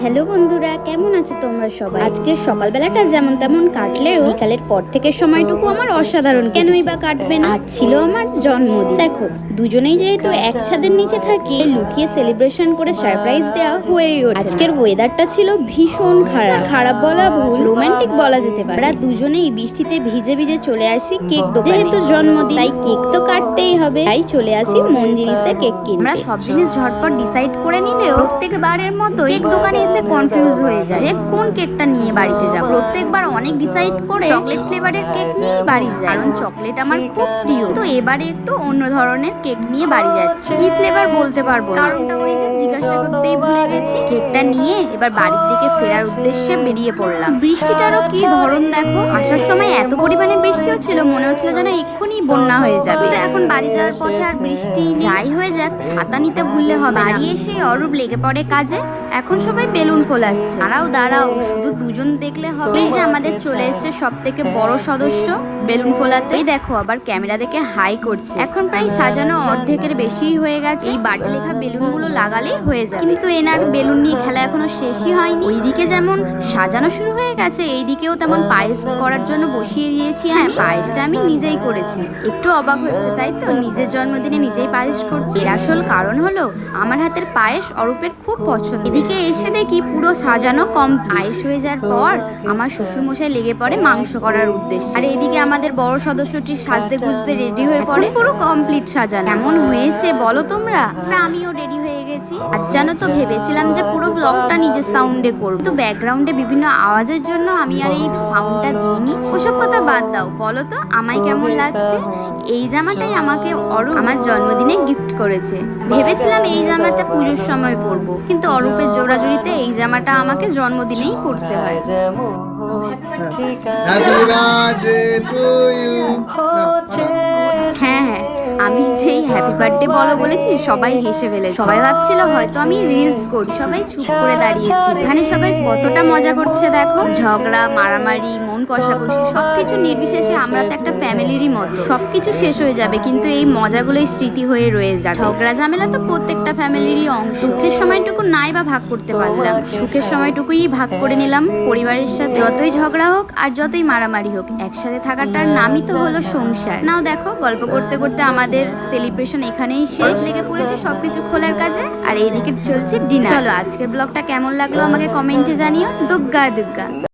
Hello বন্ধুরা, কেমন আছো তোমরা সবাই? আজকে সকালবেলাটা যেমন তেমন কাটলেও বিকালের পর থেকে সময়টুকু আমার অসাধারণ। কেনই বা কাটবে না? আজ ছিল আমার জন্মদিন। দেখো, দুজনেই যেহেতু এক ছাদের নিচে থাকি, লুকিয়ে সেলিব্রেশন করে সারপ্রাইজ দেওয়া হয়েই ওঠে। আজকের ওয়েদারটা ছিল ভীষণ খারাপ। খারাপ বলা ভুল, রোমান্টিক বলা যেতে পারে। আমরা দুজনেই বৃষ্টিতে ভিজে ভিজে চলে আসি কেক দোকানে। যেহেতু জন্মদিন, তাই কেক তো কাটতেই হবে। তাই চলে আসি মঞ্জিরিসে কেক কিনতে। আমরা সব জিনিস ঝটপট ডিসাইড করে নিলেও প্রত্যেকবারের মতো কেক দোকানে এসে কনফিউজ হয়ে যায় যে কোন কেকটা নিয়ে বাড়িতে যাব। প্রত্যেকবার অনেক ডিসাইড করে চকলেট ফ্লেভারের কেক নিয়ে বাড়ি যাই, কারণ চকলেট আমার খুব প্রিয়। তো এবারে একটু অন্য ধরনের কেক নিয়ে বাড়ি যাচ্ছি। কি ফ্লেভার বলতে পারবো, কারণটা ওই যে জিজ্ঞাসা করতেই ভুলে গেছি। কেকটা নিয়ে এবার বাড়ির দিকে ফেরার উদ্দেশ্যে বেরিয়ে পড়লাম। বৃষ্টিটারও কি ধরন দেখো, আসার সময় এত পরিমাণে বৃষ্টি হচ্ছিল, মনে হচ্ছিল যেন এক্ষুনি বন্যা হয়ে যাবে। তো এখন বাড়ি যাওয়ার পথে আর বৃষ্টি যাই হয়ে যাক, ছাতা নিতে ভুললে হবে। বাড়ি এসে অরূপ লেগে পড়ে কাজে। এখন সবাই বেলুন ফোলাচ্ছে। দাঁড়াও, শুধু দুজন দেখলে হবে? এই যে আমাদের চলে এসেছে সব থেকে বড় সদস্য বেলুন ফোলাতেই। দেখো আবার ক্যামেরা দেখে হাই করছে। এখন প্রায় সাজানো অর্ধেকের বেশি হয়ে গেছে। এই বাটে লেখা বেলুন গুলো লাগালেই হয়ে যাবে, কিন্তু এনার বেলুন নিয়ে খেলা এখনো শেষই হয়নি। ওইদিকে যেমন সাজানো শুরু হয়ে গেছে, এইদিকেও তেমন পায়েস করার জন্য বসিয়ে দিয়েছি। হ্যাঁ, পায়েসটা আমি নিজেই করেছি। একটু অবাক হচ্ছে তাই তো, নিজের জন্মদিনে নিজেই পায়েস করছি। এর আসল কারণ হলো আমার হাতের পায়েস অরূপের খুব পছন্দ। এদিকে এসে দেখি পুরো সাজানো কম। পায়েস হয়ে যাওয়ার পর আমার শ্বশুরমশাই লেগে পড়ে মাংস করার উদ্দেশ্যে। আর এদিকে আমাদের বড় সদস্যটি সাজতে গুজতে রেডি হয়ে পড়ে। পুরো কমপ্লিট সাজানো। কেমন হয়েছে বলো তোমরা? আমিও রেডি হয়ে গেছি। আর জানো তো, ভেবেছিলাম যে পুরো ব্লগটা নিজের সাউন্ডে করব, তো ব্যাকগ্রাউন্ডে বিভিন্ন আওয়াজের জন্য আমি আর এই সাউন্ডটা দিইনি। ওসব কথা বাদ দাও, বলো তো আমায় কেমন লাগছে? এই জামাটাই আমাকে অরূপ আমার জন্মদিনে গিফট করেছে। ভেবেছিলাম এই জামাটা পুজোর সময় পরবো, কিন্তু অরূপের জোড়াজুড়িতে এই জামাটা আমাকে জন্মদিনেই পরতে হয়। হ্যাঁ, আমি যেই হ্যাপি বার্থডে বলো বলেছি, সবাই হেসে ফেলেছে। সবাই ভাবছিল হয়তো আমি রিলস করি। সবাই চুপ করে দাঁড়িয়েছি। এখানে সবাই কতটা মজা করছে দেখো। ঝগড়া, মারামারি, মন কষাকষি সবকিছু নির্বিশেষে আমরা তো একটা ফ্যামিলিরই মতো। সবকিছু শেষ হয়ে যাবে, কিন্তু এই মজাগুলোই স্মৃতি হয়ে রয়ে যাবে। ঝগড়া ঝামেলা তো প্রত্যেকটা ফ্যামিলিরই অংশ। দুঃখের সময়টুকু নাই বা ভাগ করতে পারলাম, সুখের সময়টুকুই ভাগ করে নিলাম পরিবারের সাথে। যতই ঝগড়া হোক আর যতই মারামারি হোক, একসাথে থাকাটার নামই তো হলো সংসার। নাও দেখো, গল্প করতে করতে আমাদের সেলিব্রেশন এখানেই শেষ। লেগে পড়েছে সবকিছু খোলার কাজে, আর এইদিকে চলছে ডিনার। চলো, আজকের ব্লগটা কেমন লাগলো আমাকে কমেন্টে জানিও। দুগ্গা দুগ্গা।